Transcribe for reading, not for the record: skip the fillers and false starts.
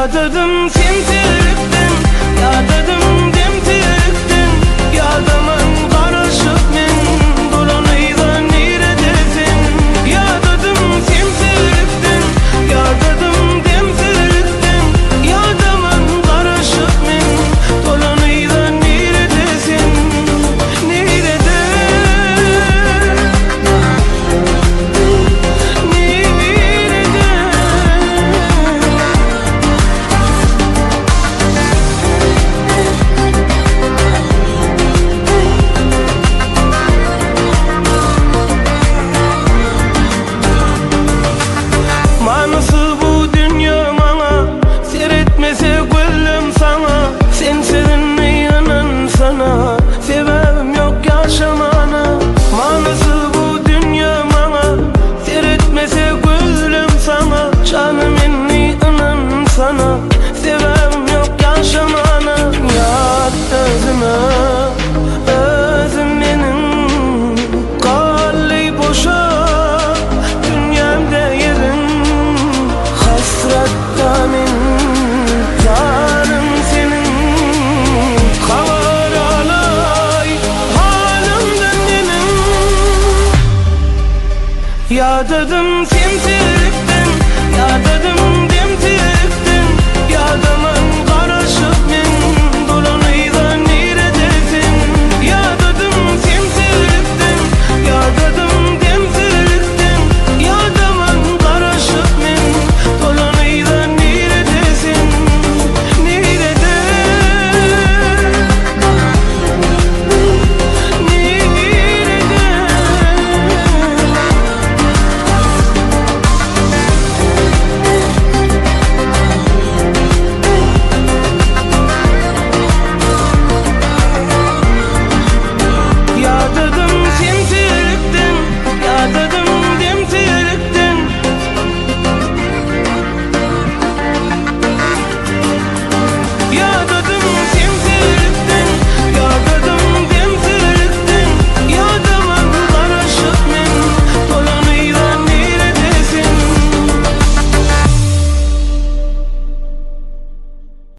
Ya dedim sen tiriktin, ya dedim dem tiriktin. Yadımın karışık men, dolanıyla neredesin? Ya dedim sen tiriktin, ya dedim dem tiriktin. Yadımın karışık men, dolanıyla neredesin? Nerede? Manası bu dünya bana, seyretmese gönlüm sana. Sen sevinme inan sana, sebebim yok yaşamana. Manası bu dünya bana, seyretmese gönlüm sana. Canım inni inan sana, sebebim yok yaşamana. Yat özüme, özüm benim kalli boşa. Dünyamda yerin hasrettanın, yarım senin kavar alay halimden benim. Ya dedim sen tiriktin, ya dedim